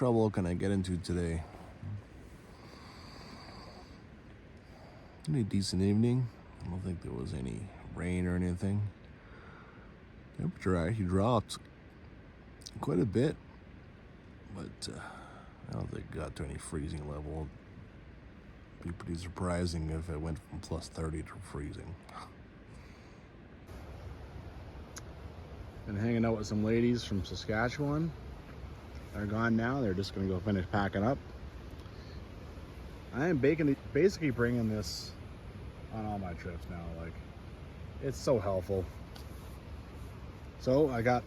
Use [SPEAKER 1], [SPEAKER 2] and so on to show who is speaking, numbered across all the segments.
[SPEAKER 1] trouble can I get into today? Any decent evening. I don't think there was any rain or anything. Temperature actually dropped quite a bit, but I don't think it got to any freezing level. It'd be pretty surprising if it went from plus 30 to freezing. Been hanging out with some ladies from Saskatchewan. They're gone now. They're just going to go finish packing up. I am basically bringing this on all my trips now. Like, it's so helpful. So I got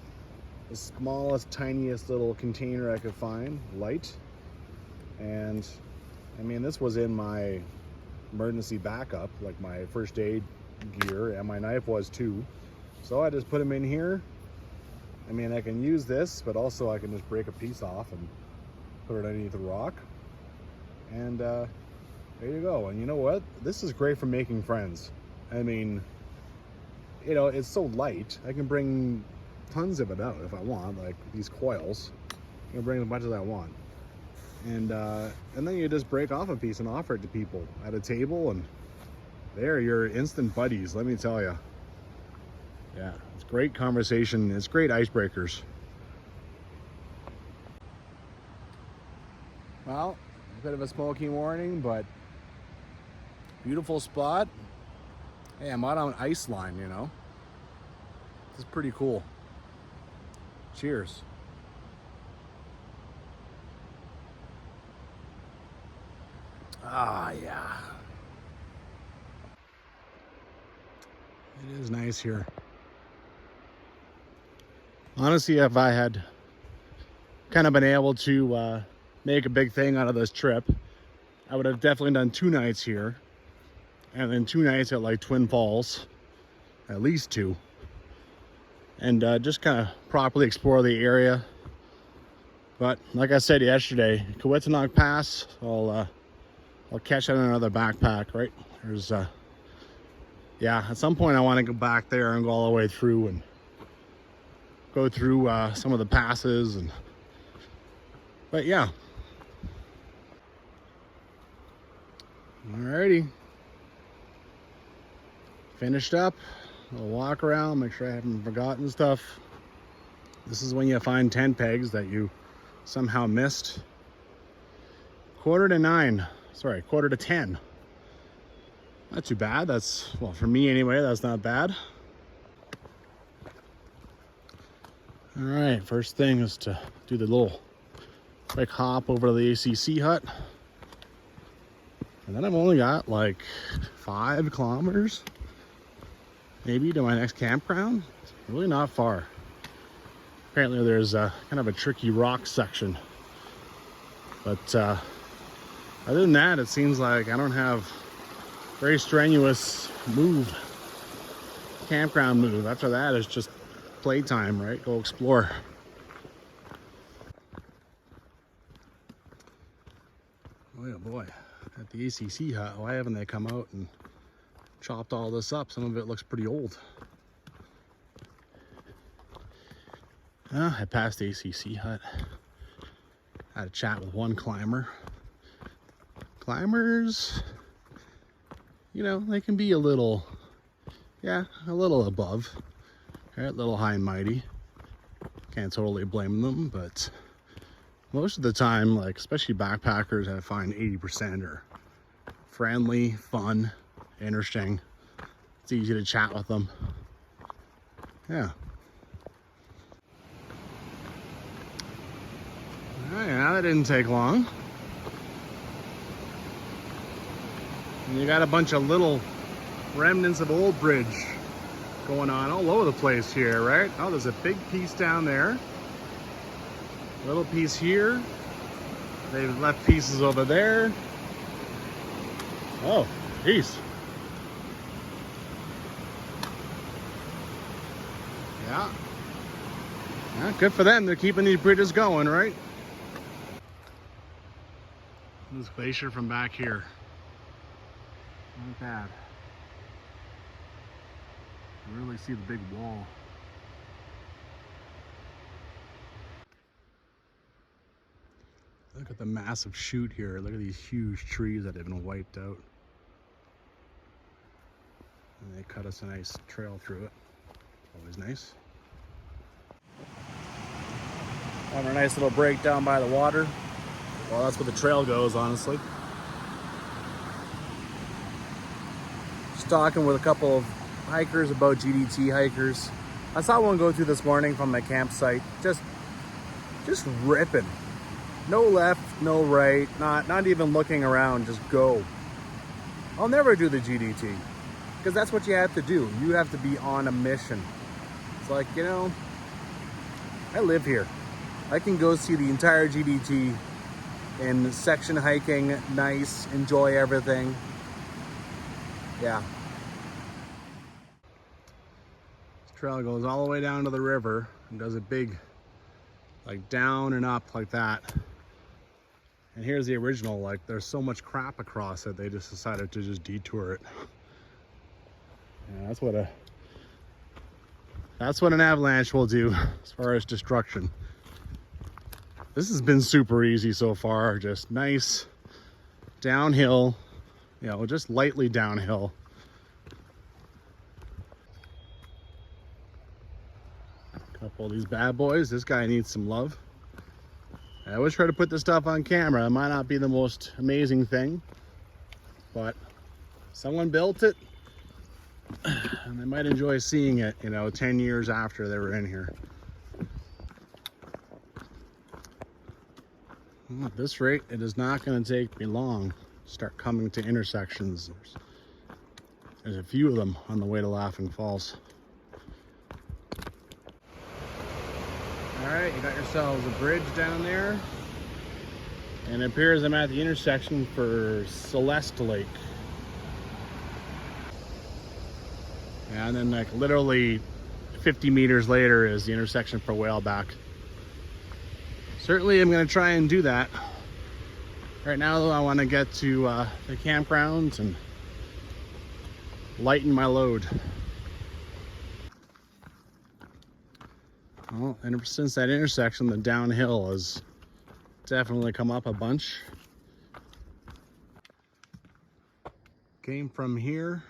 [SPEAKER 1] the smallest, tiniest little container I could find, light. And I mean, this was in my emergency backup, like my first aid gear, and my knife was too. So I just put them in here. I mean, I can use this, but also I can just break a piece off and put it underneath the rock. And there you go. And you know what? This is great for making friends. I mean, you know, it's so light. I can bring tons of it out if I want, like these coils. I can bring as much as I want. And then you just break off a piece and offer it to people at a table, and they're your instant buddies, let me tell you. Yeah, it's great conversation. It's great icebreakers. Well, a bit of a smoky morning, but beautiful spot. Hey, I'm out on Iceline, you know. This is pretty cool. Cheers. Ah, yeah. It is nice here. Honestly, if I had kind of been able to make a big thing out of this trip, I would have definitely done 2 nights here, and then 2 nights at like Twin Falls, at least 2, and just kind of properly explore the area. But like I said yesterday, Kewetinock Pass, I'll catch on another backpack, right? There's yeah, at some point I want to go back there and go all the way through and go through some of the passes. And but yeah, alrighty, finished up. I'll walk around, make sure I haven't forgotten stuff. This is when you find tent pegs that you somehow missed. 10. Not too bad. That's, well, for me anyway, that's not bad. All right, first thing is to do the little quick hop over to the ACC hut. And then I've only got like 5 kilometers maybe to my next campground. It's really not far. Apparently there's kind of a tricky rock section. But other than that, it seems like I don't have very strenuous campground move. After that, it's just playtime, right? Go explore. Oh yeah, boy. At the ACC hut, why haven't they come out and chopped all this up? Some of it looks pretty old. I passed the ACC hut. Had a chat with one climber. Climbers, you know, they can be a little above, right? A little high and mighty. Can't totally blame them, but most of the time, like especially backpackers, I find 80% are friendly, fun, interesting. It's easy to chat with them. Yeah. All right, now that didn't take long. And you got a bunch of little remnants of old bridge going on all over the place here, right? Oh, there's a big piece down there. Little piece here. They've left pieces over there. Oh, geez. Yeah. Yeah, good for them. They're keeping these bridges going, right? This glacier from back here. Not bad. You really see the big wall. Look at the massive chute here. Look at these huge trees that have been wiped out. And they cut us a nice trail through it. Always nice. Having a nice little break down by the water. Well, that's where the trail goes, honestly. Just talking with a couple of hikers about GDT hikers. I saw one go through this morning from my campsite. Just ripping. No left, no right, not even looking around, just go. I'll never do the GDT because that's what you have to do. You have to be on a mission. It's like, you know, I live here. I can go see the entire GDT in section hiking, nice, enjoy everything. Yeah. This trail goes all the way down to the river and does a big, like down and up like that. And here's the original, like there's so much crap across it, they just decided to just detour it. Yeah, that's what an avalanche will do as far as destruction. This has been super easy so far, just nice downhill, you know, just lightly downhill. Couple of these bad boys, this guy needs some love. I always try to put this stuff on camera. It might not be the most amazing thing, but someone built it and they might enjoy seeing it, you know, 10 years after they were in here. Well, at this rate, it is not going to take me long to start coming to intersections. There's a few of them on the way to Laughing Falls. All right, you got yourselves a bridge down there. And it appears I'm at the intersection for Celeste Lake. And then like literally 50 meters later is the intersection for Whaleback. Certainly I'm gonna try and do that. Right now though, I wanna get to the campground and lighten my load. Well, and since that intersection, the downhill has definitely come up a bunch. Came from here,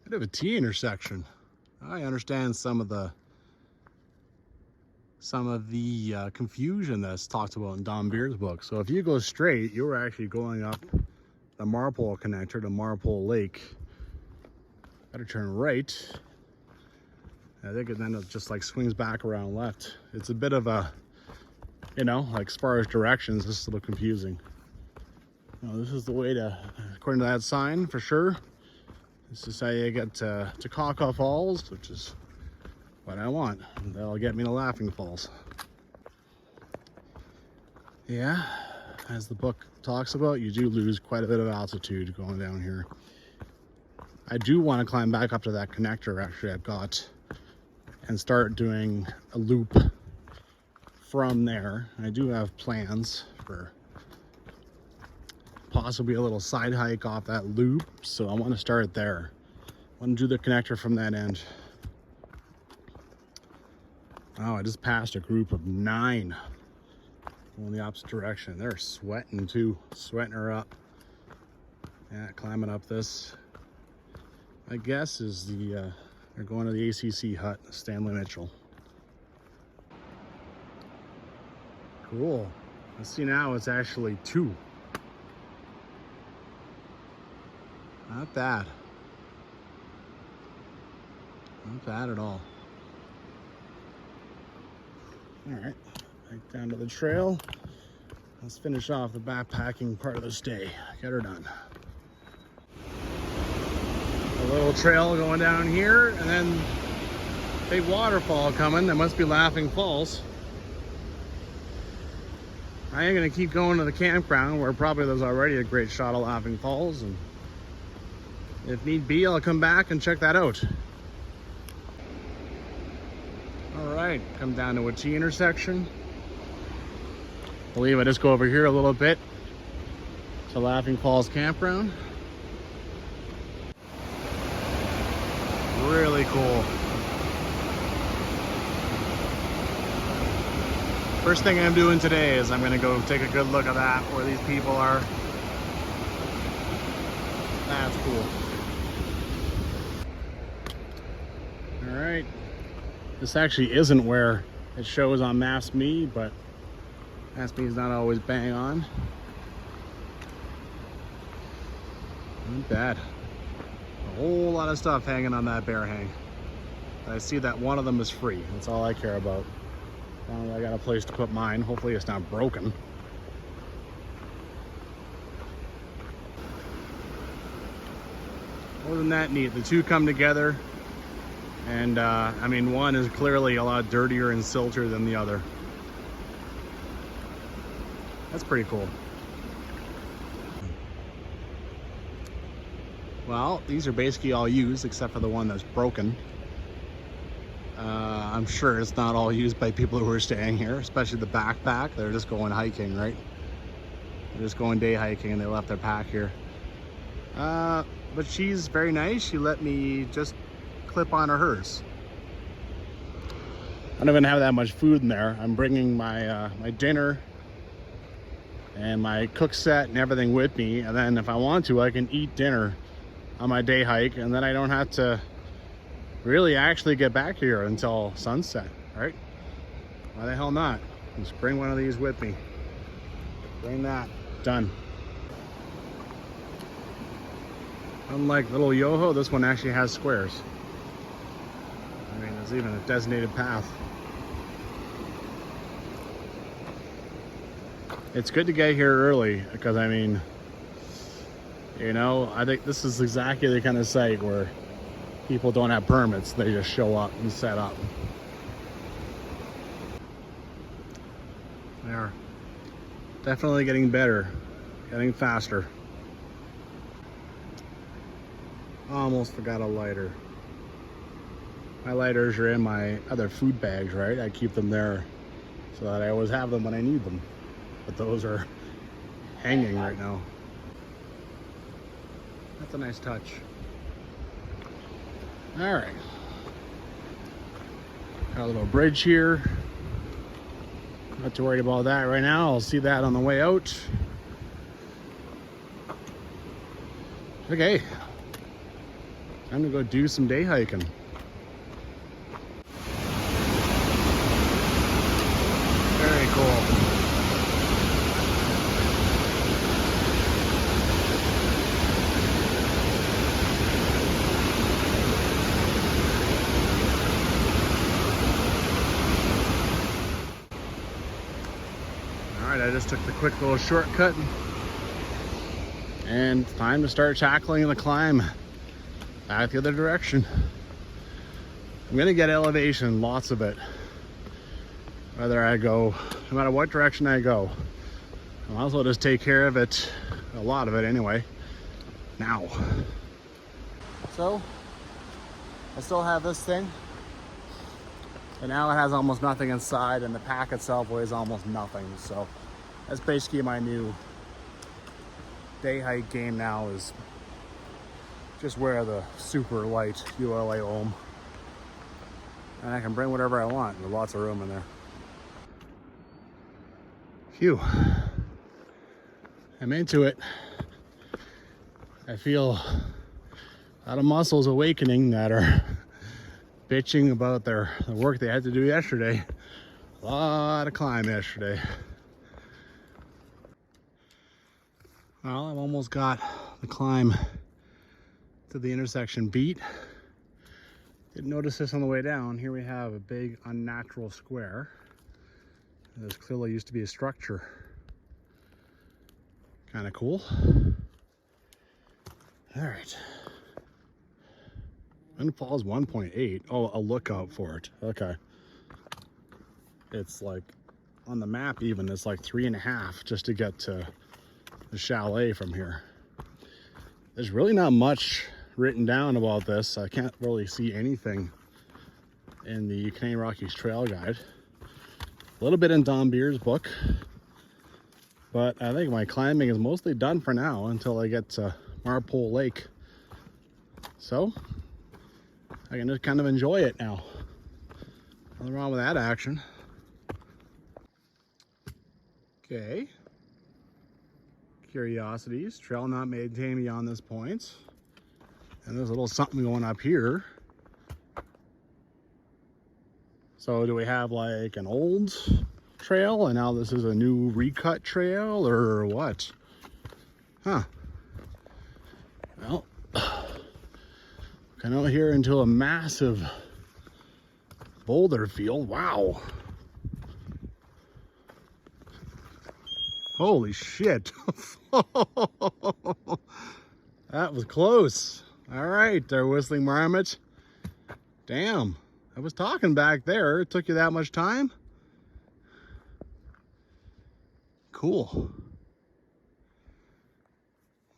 [SPEAKER 1] bit of a T intersection. I understand some of the confusion that's talked about in Don Beard's book. So if you go straight, you're actually going up the Marpole connector to Marpole Lake. Better turn right. I think it then it just like swings back around left. It's a bit of a, you know, like as far as directions, this is a little confusing. Now, this is the way to, according to that sign for sure. This is how you get to Caw Falls, which is what I want. That'll get me to Laughing Falls. Yeah, as the book talks about, you do lose quite a bit of altitude going down here. I do want to climb back up to that connector actually I've got and start doing a loop from there. I do have plans for possibly a little side hike off that loop, so I want to start there. I want to do the connector from that end. Oh, I just passed a group of 9 going the opposite direction. They're sweating too, sweating her up. Yeah, climbing up this, I guess, is the they're going to the ACC hut, Stanley Mitchell. Cool. Let's see now, it's actually 2. Not bad. Not bad at all. All right, back down to the trail. Let's finish off the backpacking part of the stay. Get her done. A little trail going down here, and then big waterfall coming. That must be Laughing Falls. I am gonna keep going to the campground where probably there's already a great shot of Laughing Falls, and if need be, I'll come back and check that out. All right, come down to a T intersection. I believe I just go over here a little bit to Laughing Falls Campground. Really cool. First thing I'm doing today is I'm gonna go take a good look at that, where these people are. That's cool. All right. This actually isn't where it shows on Maps Me, but Maps Me is not always bang on. Not bad. A whole lot of stuff hanging on that bear hang. I see that one of them is free. That's all I care about. I got a place to put mine. Hopefully it's not broken. Wasn't that neat? The two come together, and I mean, one is clearly a lot dirtier and siltier than the other. That's pretty cool. Well, these are basically all used except for the one that's broken. I'm sure it's not all used by people who are staying here, especially the backpack. They're just going hiking, right? They're just going day hiking and they left their pack here. But she's very nice. She let me just clip on hers. I don't even have that much food in there. I'm bringing my my dinner and my cook set and everything with me. And then if I want to, I can eat dinner on my day hike, and then I don't have to really actually get back here until sunset, right? Why the hell not? Just bring one of these with me. Bring that. Done. Unlike little Yoho, this one actually has squares. I mean, there's even a designated path. It's good to get here early because, I mean, you know, I think this is exactly the kind of site where people don't have permits. They just show up and set up. They're definitely getting better, getting faster. Almost forgot a lighter. My lighters are in my other food bags, right? I keep them there so that I always have them when I need them. But those are hanging right now. That's a nice touch. All right. Got a little bridge here. Not too worried about that right now. I'll see that on the way out. Okay. Time to go do some day hiking. Very cool. I just took the quick little shortcut, and it's time to start tackling the climb back the other direction. I'm gonna get elevation, lots of it. Whether I go, no matter what direction I go, I might as well just take care of it, a lot of it anyway, now. So, I still have this thing, and now it has almost nothing inside, and the pack itself weighs almost nothing, so that's basically my new day hike game now, is just wear the super light ULA ohm. And I can bring whatever I want. There's lots of room in there. Phew. I'm into it. I feel a lot of muscles awakening that are bitching about the work they had to do yesterday. A lot of climb yesterday. Well, I've almost got the climb to the intersection beat. Didn't notice this on the way down. Here we have a big unnatural square. This clearly used to be a structure. Kind of cool. All right. Wind Falls 1.8. Oh, a lookout for it. Okay. It's like on the map even, it's like 3.5 just to get to the chalet from here. There's really not much written down about this. I can't really see anything in the Canadian Rockies Trail guide. A little bit in Don Beer's book, but I think my climbing is mostly done for now until I get to Marpole Lake. So I can just kind of enjoy it now. Nothing wrong with that action. Okay. Curiosities. Trail not maintained beyond this point. And there's a little something going up here. So do we have like an old trail and now this is a new recut trail or what? Huh. Well, kind of out here into a massive boulder field. Wow. Holy shit. That was close. All right, there, Whistling Marmot. Damn, I was talking back there. It took you that much time? Cool.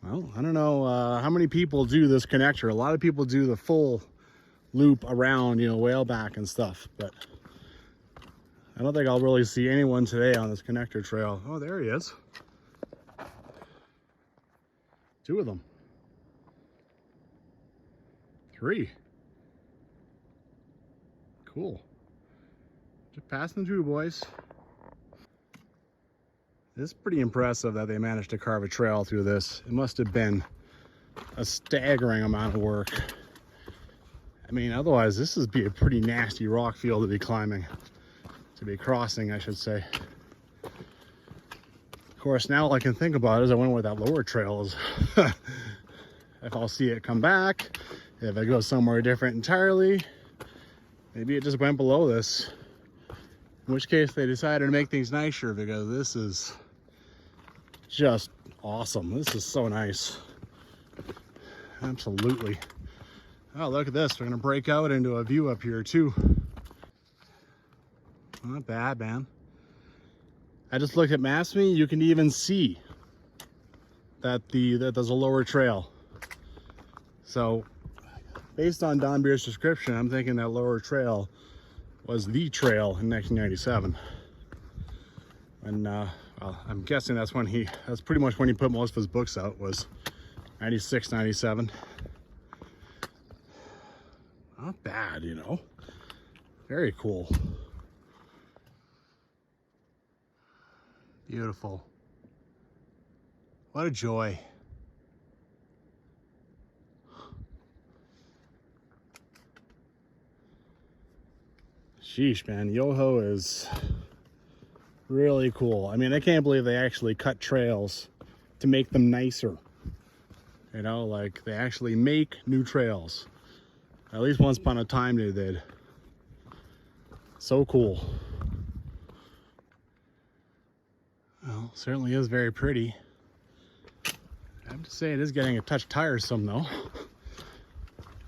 [SPEAKER 1] Well, I don't know how many people do this connector. A lot of people do the full loop around, you know, Whaleback and stuff, but I don't think I'll really see anyone today on this connector trail. Oh, there he is. Two of them. Three. Cool. Just passing through, boys. It's pretty impressive that they managed to carve a trail through this. It must have been a staggering amount of work. I mean, otherwise this would be a pretty nasty rock field to be climbing. To be crossing, I should say. Of course, now all I can think about is I wonder where that lower trail is. If I'll see it come back, if it goes somewhere different entirely, maybe it just went below this. In which case they decided to make things nicer because this is just awesome. This is so nice. Absolutely. Oh, look at this. We're gonna break out into a view up here too. Not bad, man. I just looked at MapsMe. You can even see that there's a lower trail. So, based on Don Beer's description, I'm thinking that lower trail was the trail in 1997. And well, I'm guessing that's pretty much when he put most of his books out, was 96, 97. Not bad, you know. Very cool. Beautiful. What a joy. Sheesh, man. Yoho is really cool. I mean, I can't believe they actually cut trails to make them nicer. You know, like they actually make new trails. At least once upon a time they did. So cool. Well, certainly is very pretty. I have to say it is getting a touch tiresome though.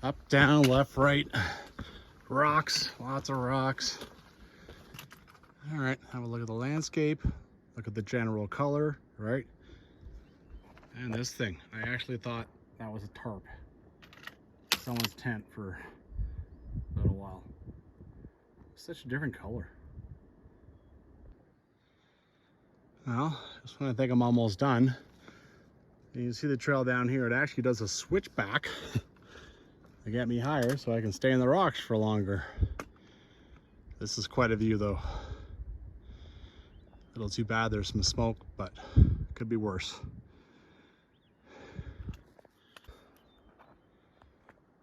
[SPEAKER 1] Up, down, left, right. Rocks, lots of rocks. All right, have a look at the landscape. Look at the general color, right? And this thing, I actually thought that was a tarp. Someone's tent for a little while. Such a different color. Well, just when I think I'm almost done, you can see the trail down here. It actually does a switchback to get me higher so I can stay in the rocks for longer. This is quite a view though. A little too bad there's some smoke, but could be worse.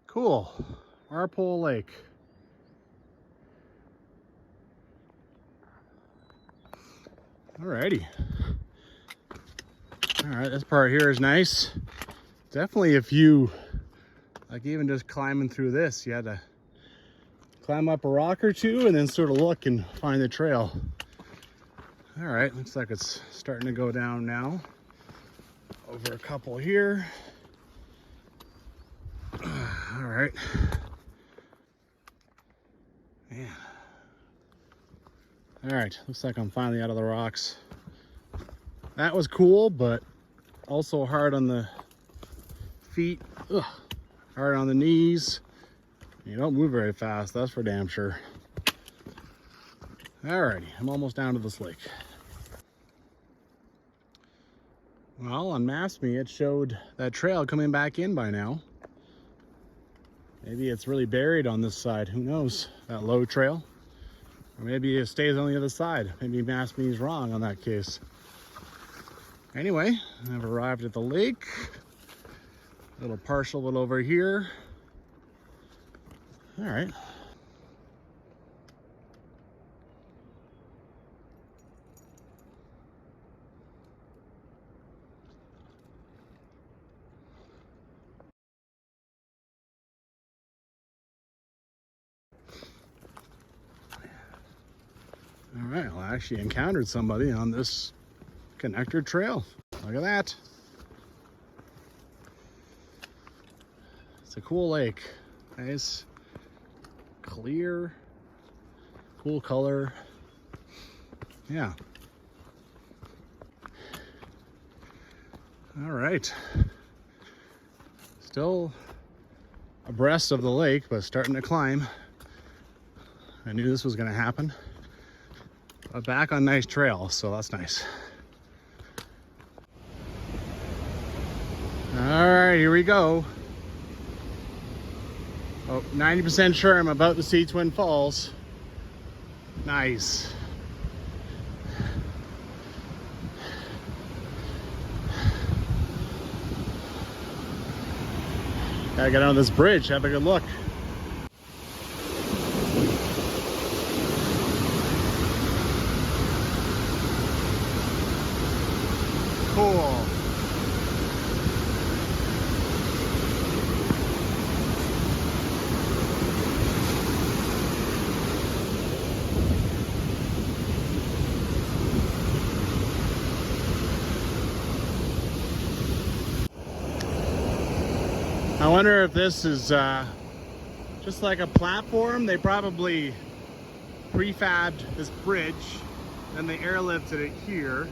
[SPEAKER 1] Cool. Marpole Lake. Alrighty. Alright, this part here is nice. Definitely if you, like even just climbing through this, you had to climb up a rock or two and then sort of look and find the trail. Alright, looks like it's starting to go down now. Over a couple here. Alright. Man. Alright, looks like I'm finally out of the rocks. That was cool, but also hard on the feet. Ugh. Hard on the knees. You don't move very fast, that's for damn sure. Alrighty, I'm almost down to this lake. Well, on MapsMe it showed that trail coming back in by now. Maybe it's really buried on this side, who knows? That low trail. Or maybe it stays on the other side. Maybe MapsMe's wrong on that case. Anyway, I've arrived at the lake. A little partial one over here. All right. All right, well, I actually encountered somebody on this connector trail. Look at that. It's a cool lake. Nice, clear, cool color. Yeah. All right. Still abreast of the lake, but starting to climb. I knew this was going to happen. But back on nice trail, so that's nice. All right, here we go. Oh, 90% sure I'm about to see Twin Falls. Nice. Gotta get on this bridge, have a good look. Cool. I wonder if this is just like a platform. They probably prefabbed this bridge, then they airlifted it here.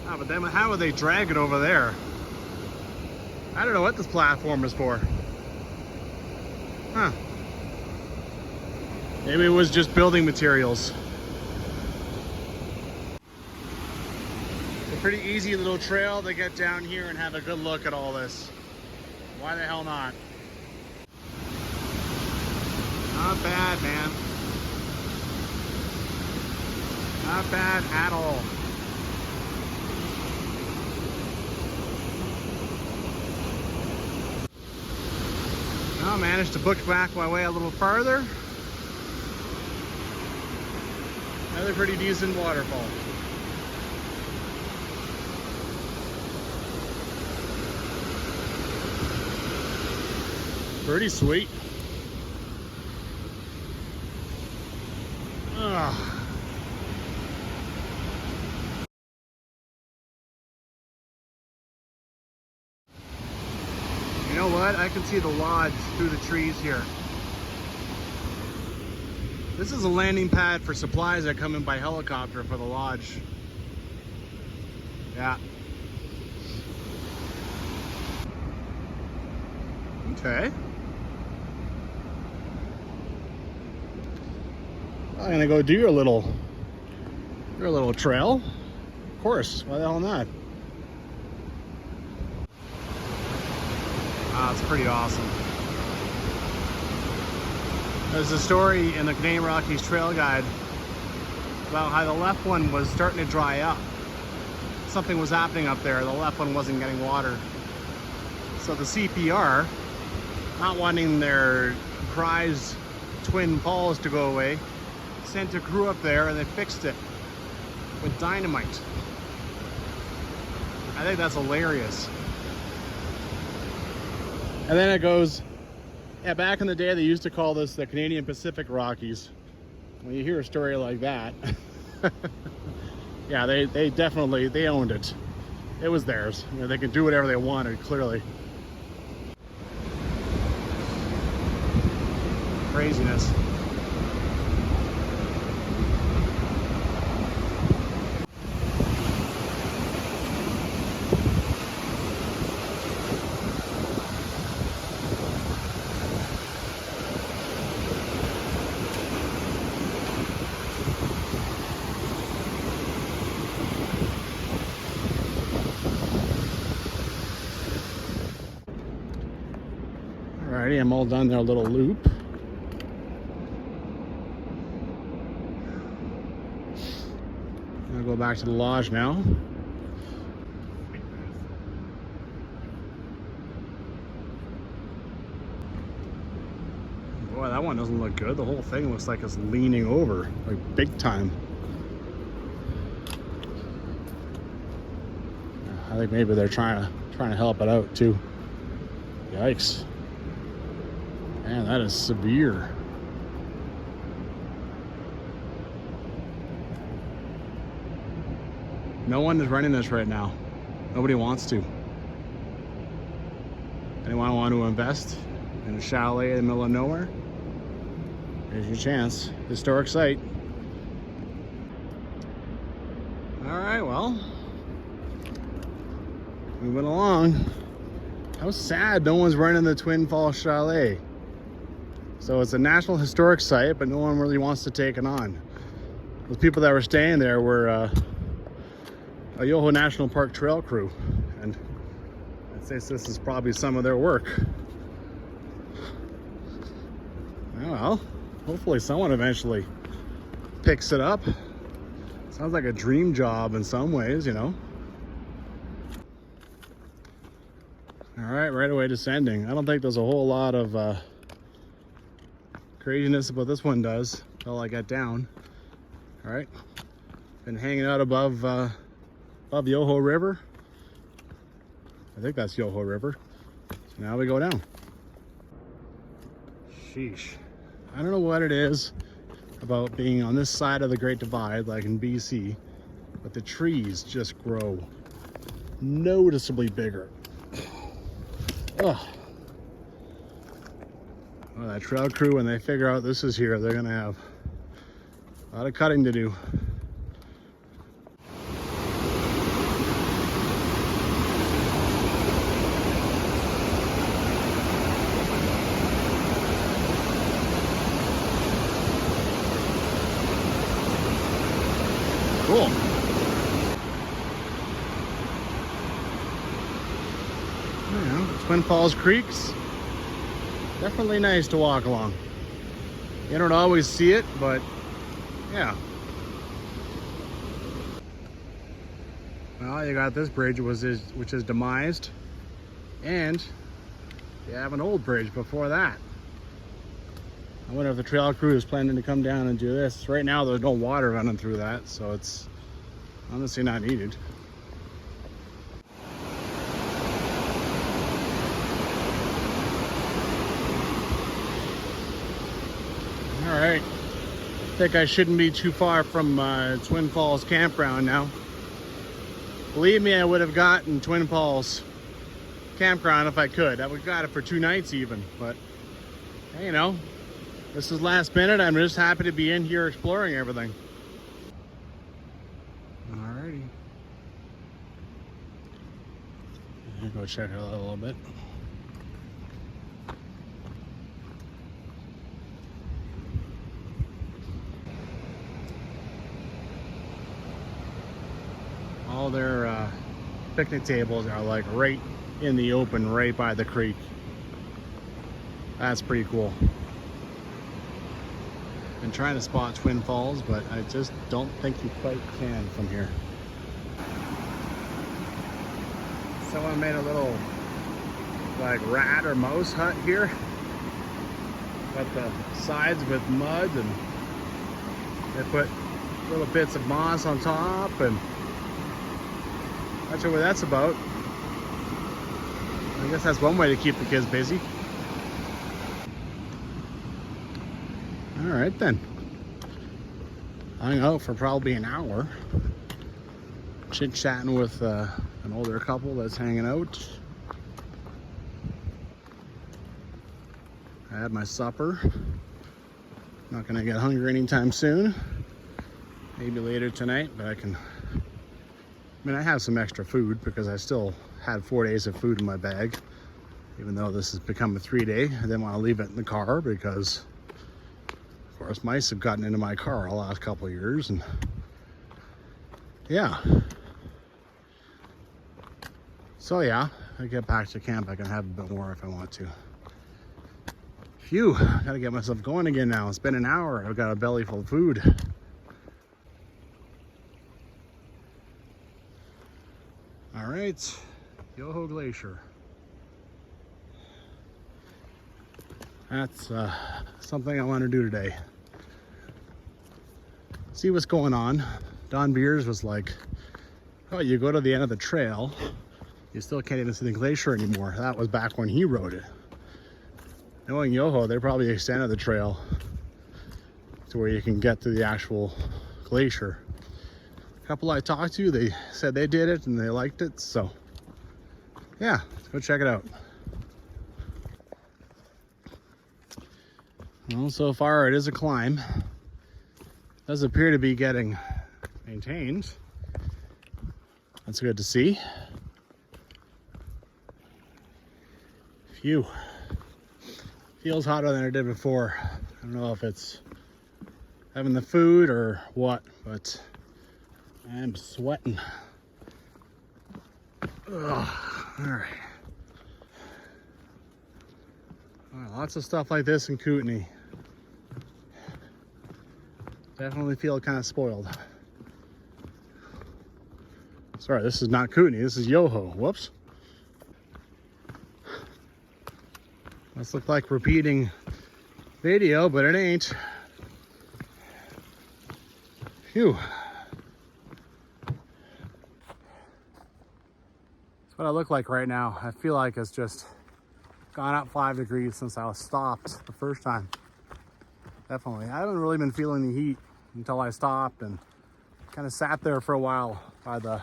[SPEAKER 1] Oh, but then how would they drag it over there? I don't know what this platform is for. Huh. Maybe it was just building materials. It's a pretty easy little trail to get down here and have a good look at all this. Why the hell not? Not bad, man. Not bad at all. I managed to bookmark my way a little farther. Another pretty decent waterfall. Pretty sweet. Ugh. You know what? I can see the lodge through the trees here. This is a landing pad for supplies that come in by helicopter for the lodge. Yeah. Okay. I'm gonna go do your little trail. Of course, why the hell not? It's pretty awesome. There's a story in the Canadian Rockies Trail Guide about how the left one was starting to dry up. Something was happening up there. The left one wasn't getting water. So the CPR, not wanting their prized Twin Falls to go away, sent a crew up there and they fixed it with dynamite. I think that's hilarious. And then it goes, yeah, back in the day they used to call this the Canadian Pacific Rockies. When you hear a story like that, yeah, they definitely, they owned it. It was theirs. You know, they could do whatever they wanted, clearly. Craziness. Alrighty, I'm all done their little loop. I'll go back to the lodge now. Boy, that one doesn't look good. The whole thing looks like it's leaning over, like big time. I think maybe they're trying to help it out too. Yikes. Man, that is severe. No one is running this right now. Nobody wants to. Anyone want to invest in a chalet in the middle of nowhere? Here's your chance. Historic site. All right, well, moving along. How sad no one's running the Twin Falls Chalet. So it's a National Historic Site, but no one really wants to take it on. The people that were staying there were a Yoho National Park Trail crew, and I'd say this is probably some of their work. Well, hopefully someone eventually picks it up. Sounds like a dream job in some ways, you know. All right away descending. I don't think there's a whole lot of craziness about this one does until I get down. All right, been hanging out above Yoho River. I think that's Yoho River. So now we go down. Sheesh. I don't know what it is about being on this side of the Great Divide, like in BC, but the trees just grow noticeably bigger. Ugh. Well, that trail crew, when they figure out this is here, they're gonna have a lot of cutting to do. Cool. Yeah, Twin Falls Creek's definitely nice to walk along. You don't always see it, but yeah. Well, you got this bridge which is demised, and you have an old bridge before that. I wonder if the trail crew is planning to come down and do this. Right now there's no water running through that, so it's honestly not needed. All right, I think I shouldn't be too far from Twin Falls Campground now. Believe me, I would have gotten Twin Falls Campground if I could. I would have got it for 2 nights even, but hey, you know, this is last minute. I'm just happy to be in here exploring everything. Alrighty. I'll go check it out a little bit. All their picnic tables are like right in the open, right by the creek. That's pretty cool. Been trying to spot Twin Falls, but I just don't think you quite can from here. Someone made a little like rat or mouse hut here. Got the sides with mud, and they put little bits of moss on top, and not sure what that's about. I guess that's one way to keep the kids busy. All right then. Hung out for probably an hour, chit-chatting with an older couple that's hanging out. I had my supper. Not gonna get hungry anytime soon. Maybe later tonight, but I have some extra food because I still had 4 days of food in my bag, even though this has become a 3-day. I didn't want to leave it in the car because, of course, mice have gotten into my car the last couple of years, and yeah. So yeah, I get back to camp, I can have a bit more if I want to. Phew, gotta get myself going again now. It's been an hour, I've got a belly full of food. All right, Yoho Glacier. That's something I want to do today. See what's going on. Don Beers was like, oh, you go to the end of the trail, you still can't even see the glacier anymore. That was back when he rode it. Knowing Yoho, they probably extended the trail to where you can get to the actual glacier. A couple I talked to, they said they did it and they liked it, so yeah, let's go check it out. Well, so far it is a climb. Does appear to be getting maintained. That's good to see. Phew. Feels hotter than it did before. I don't know if it's having the food or what, but I'm sweating. Ugh. All right. Well, lots of stuff like this in Kootenai. Definitely feel kind of spoiled. Sorry, this is not Kootenai, this is Yoho. Whoops. Must look like repeating video, but it ain't. Phew. That's what I look like right now. I feel like it's just gone up 5 degrees since I was stopped the first time. Definitely. I haven't really been feeling the heat until I stopped and kind of sat there for a while by the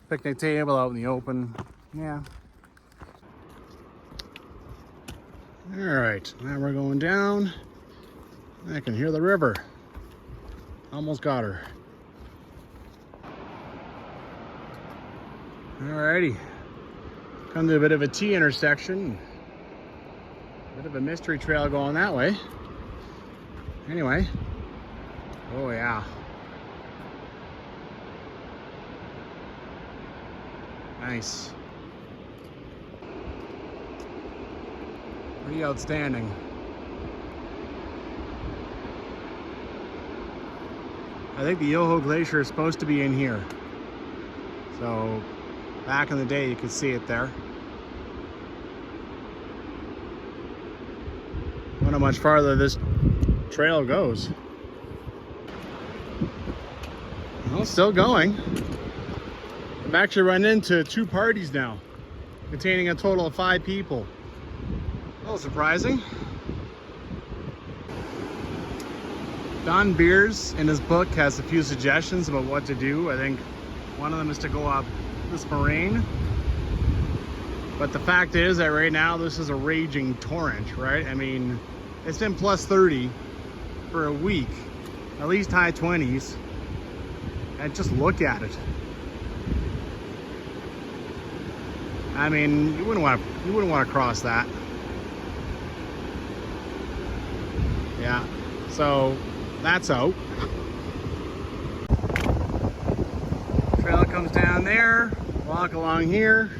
[SPEAKER 1] picnic table out in the open. Yeah. All right, now we're going down. I can hear the river. Almost got her. Alrighty. Come to a bit of a T intersection. A bit of a mystery trail going that way. Anyway. Oh yeah. Nice. Pretty outstanding. I think the Yoho Glacier is supposed to be in here. So back in the day you could see it there. I wonder how much farther this trail goes. Well, still going. I've actually run into 2 parties now, containing a total of 5 people. A little surprising. Don Beers in his book has a few suggestions about what to do. I think one of them is to go up this moraine. But the fact is that right now this is a raging torrent, right? I mean, it's been plus 30 for a week, at least high 20s. And just look at it. I mean, you wouldn't want to cross that. Yeah, so that's out. Trail comes down there, walk along here,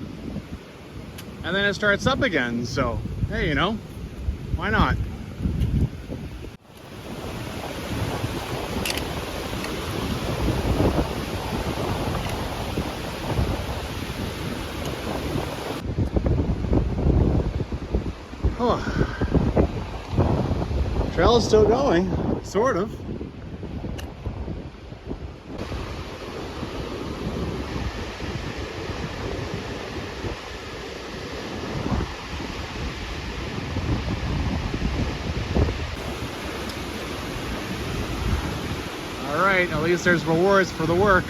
[SPEAKER 1] and then it starts up again. So, hey, you know, why not? Oh. Trail is still going, sort of. All right, at least there's rewards for the work.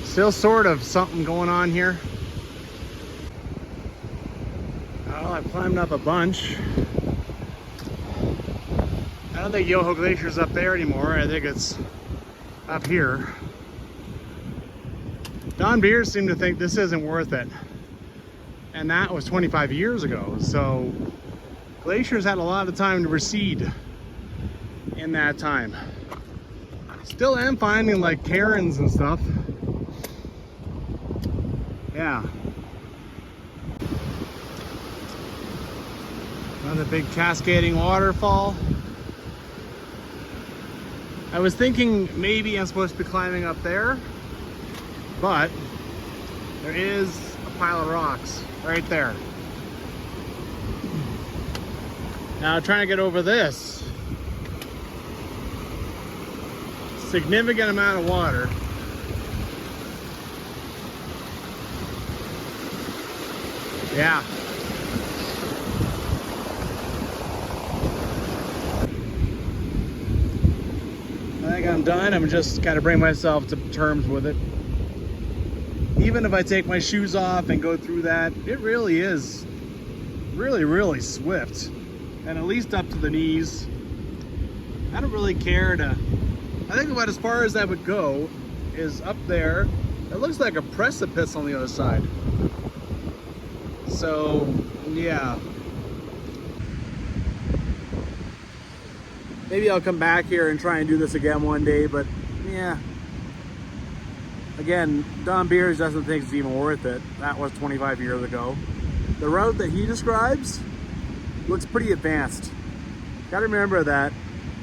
[SPEAKER 1] Still sort of something going on here. Well, I've climbed up a bunch. I don't think Yoho Glacier's up there anymore. I think it's up here. Don Beers seemed to think this isn't worth it. And that was 25 years ago. So glaciers had a lot of time to recede in that time. Still am finding like cairns and stuff. Yeah. Another big cascading waterfall. I was thinking maybe I'm supposed to be climbing up there, but there is a pile of rocks right there. Now trying to get over this significant amount of water. Yeah. I think I'm done. I'm just kind of bring myself to terms with it. Even if I take my shoes off and go through that, it really is really swift, and at least up to the knees. I don't really care to, I think about as far as I would go is up there. It looks like a precipice on the other side. So yeah, maybe I'll come back here and try and do this again one day, but yeah, again, Don Beers doesn't think it's even worth it. That was 25 years ago. The route that he describes looks pretty advanced. Gotta remember that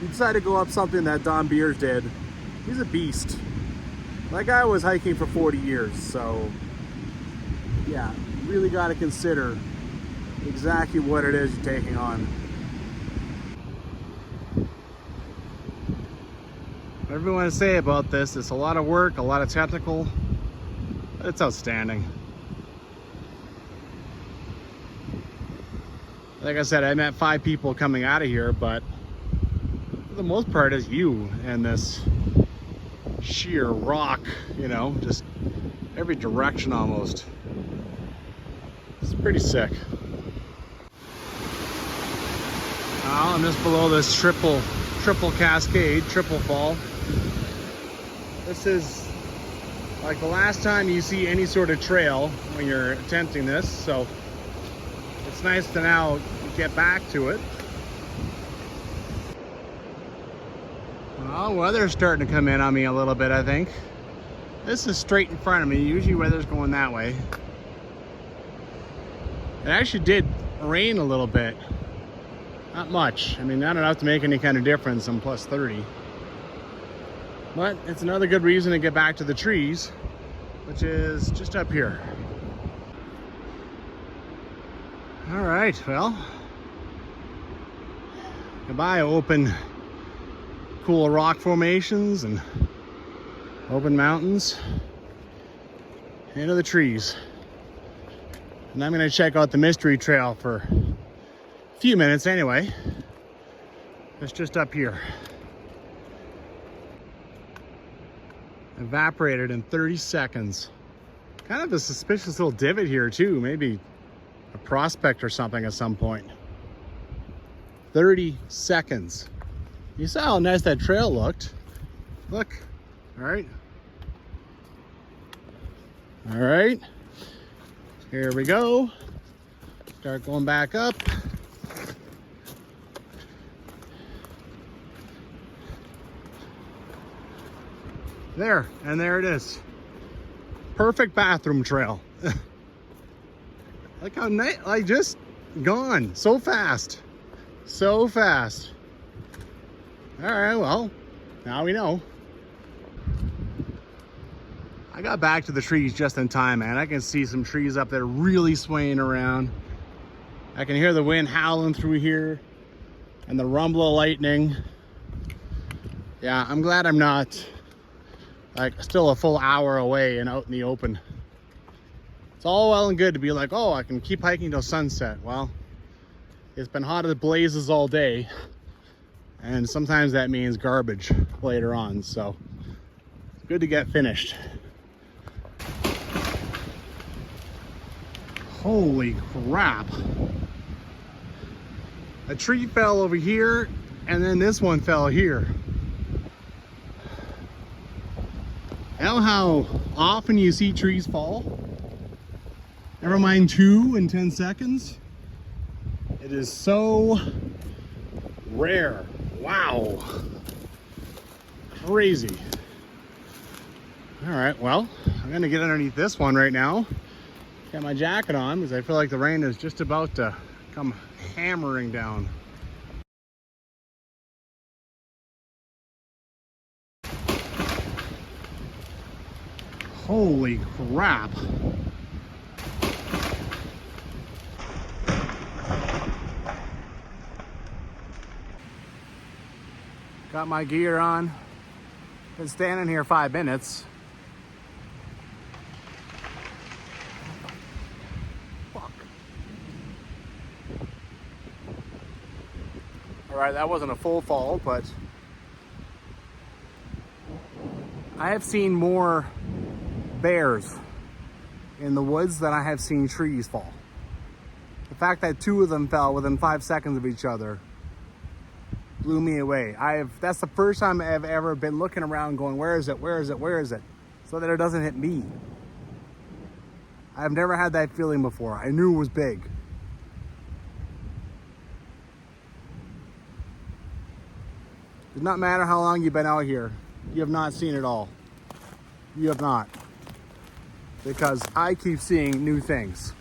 [SPEAKER 1] you decide to go up something that Don Beers did. He's a beast. That guy was hiking for 40 years, so yeah, really gotta consider exactly what it is you're taking on. Whatever you want to say about this, it's a lot of work, a lot of technical, but it's outstanding. Like I said, I met 5 people coming out of here, but for the most part it's you and this sheer rock, you know, just every direction almost. It's pretty sick. Now I'm just below this triple cascade, triple fall. This is like the last time you see any sort of trail when you're attempting this, so it's nice to now get back to it. Well, weather's starting to come in on me a little bit, I think. This is straight in front of me. Usually weather's going that way. It actually did rain a little bit. Not much. I mean, not enough to make any kind of difference. I'm plus 30. But it's another good reason to get back to the trees, which is just up here. All right, well, goodbye open, cool rock formations and open mountains into the trees. And I'm gonna check out the mystery trail for a few minutes anyway. It's just up here. Evaporated in 30 seconds. Kind of a suspicious little divot here too, maybe a prospect or something at some point. 30 seconds. You saw how nice that trail looked. Look, all right. All right, here we go. Start going back up. There, and there it is. Perfect bathroom trail. Like how nice, like just gone so fast. So fast. All right, well, now we know. I got back to the trees just in time, man. I can see some trees up there really swaying around. I can hear the wind howling through here and the rumble of lightning. Yeah, I'm glad I'm not like still a full hour away and out in the open. It's all well and good to be like, oh, I can keep hiking till sunset. Well, it's been hot as blazes all day, and sometimes that means garbage later on, so it's good to get finished. Holy crap. A tree fell over here, and then this one fell here. You know how often you see trees fall? Never mind 2 in 10 seconds. It is so rare. Wow. Crazy. All right, well, I'm gonna get underneath this one right now. Got my jacket on because I feel like the rain is just about to come hammering down. Holy crap. Got my gear on. Been standing here 5 minutes. Fuck. All right, that wasn't a full fall, but I have seen more bears in the woods than I have seen trees fall. The fact that 2 of them fell within 5 seconds of each other blew me away. That's the first time I've ever been looking around going, where is it, where is it, where is it? So that it doesn't hit me. I've never had that feeling before. I knew it was big. Does not matter how long you've been out here, you have not seen it all. You have not. Because I keep seeing new things.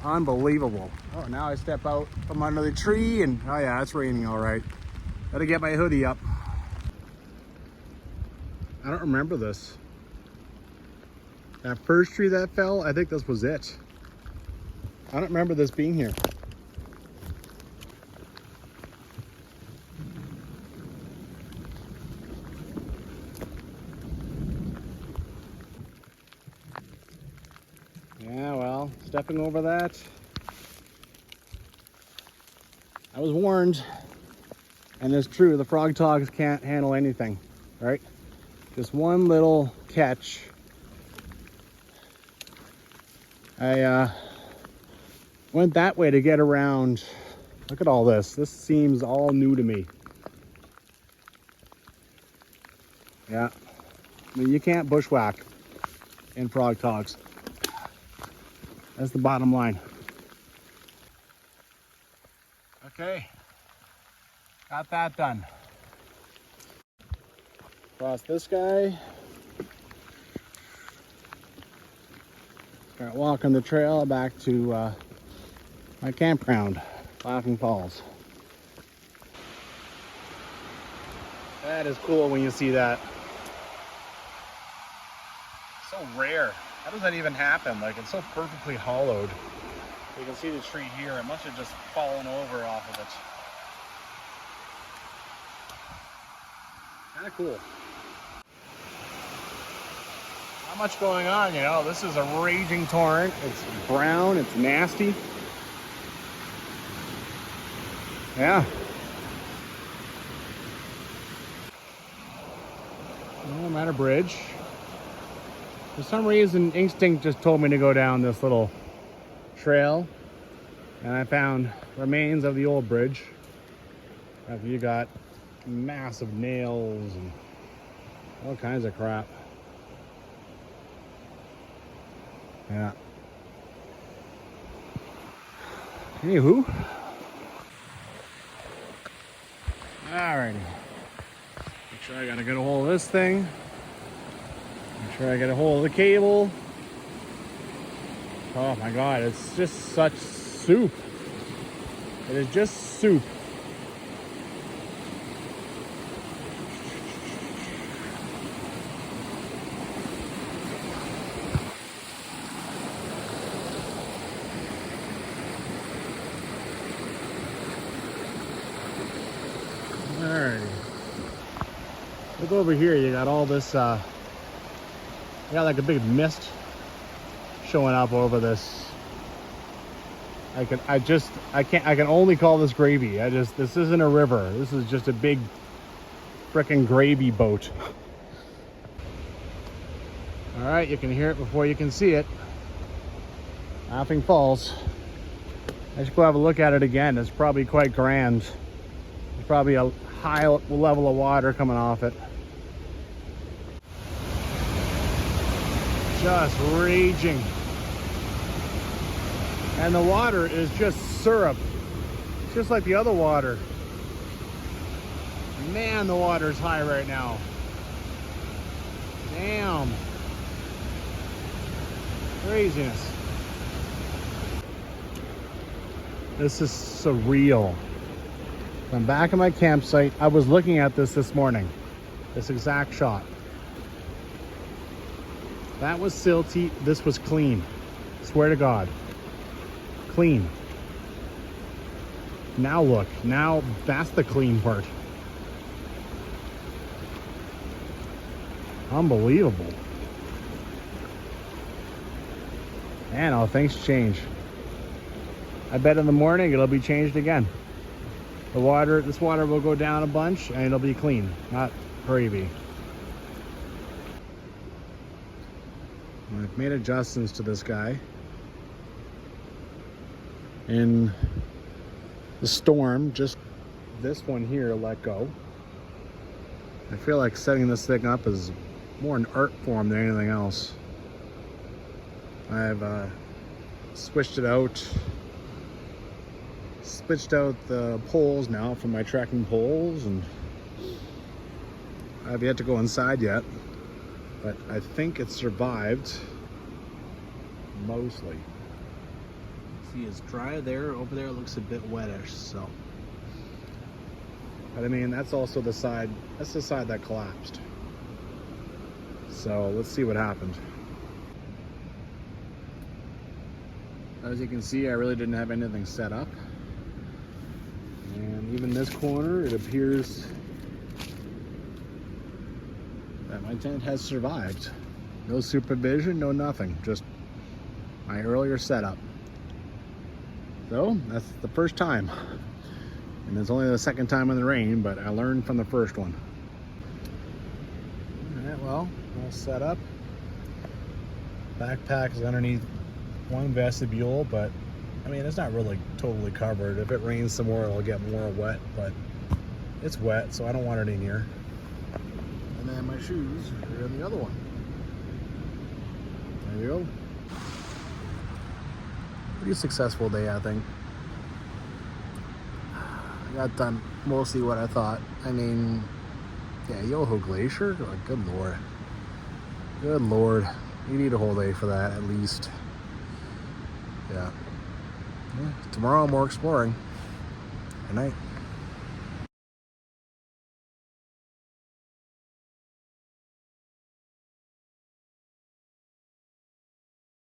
[SPEAKER 1] Unbelievable. Oh, now I step out from under the tree and, oh yeah, it's raining all right. Gotta get my hoodie up. I don't remember this. That first tree that fell, I think this was it. I don't remember this being here. Yeah, well, stepping over that. I was warned, and it's true, the frog dogs can't handle anything, right? Just one little catch. I went that way to get around. Look at all this. This seems all new to me. Yeah, I mean, you can't bushwhack in frog dogs. That's the bottom line. Okay, got that done. Cross this guy. Start walking the trail back to my campground, Laughing Falls. That is cool when you see that. So rare. How does that even happen? Like, it's so perfectly hollowed. You can see the tree here. It must have just fallen over off of it. Kind of cool. Not much going on, you know. This is a raging torrent. It's brown. It's nasty. Yeah. Well, I'm at a bridge. For some reason, instinct just told me to go down this little trail, and I found remains of the old bridge. You got massive nails and all kinds of crap. Yeah. Anywho. Alrighty. Make sure I got a good hold of this thing. Make sure I get a hold of the cable. Oh my God, it's just such soup. It is just soup. Alright. Look over here, you got all this, you got like a big mist showing up over this. I can only call this gravy. This isn't a river. This is just a big frickin' gravy boat. All right, you can hear it before you can see it. Laughing Falls. I should go have a look at it again. It's probably quite grand. There's probably a high level of water coming off it. Just raging. And the water is just syrup. Just like the other water. Man, the water's high right now. Damn. Craziness. This is surreal. I'm back at my campsite. I was looking at this morning. This exact shot. That was silty. This was clean. Swear to God. Clean. Now look. Now that's the clean part. Unbelievable. Man, how things change. I bet in the morning it'll be changed again. This water will go down a bunch and it'll be clean, not gravy. I've made adjustments to this guy. In the storm, just this one here let go. I feel like setting this thing up is more an art form than anything else. I've switched out the poles now from my trekking poles, and I've yet to go inside yet, but I think it survived mostly. See, it's dry there. Over there it looks a bit wettish, so. But I mean, that's also the side that collapsed. So let's see what happened. As you can see, I really didn't have anything set up. And even this corner, it appears that my tent has survived. No supervision, no nothing, just my earlier setup. So that's the first time. And it's only the second time in the rain, but I learned from the first one. All right, well, all set up. Backpack is underneath one vestibule, but I mean, it's not really totally covered. If it rains some more, it'll get more wet, but it's wet, so I don't want it in here. And then my shoes are in the other one. There you go. Pretty successful day, I think. I got done mostly what I thought. I mean, yeah, Yoho Glacier, like, good lord. Good lord. You need a whole day for that, at least. Yeah. Tomorrow, more exploring. Good night.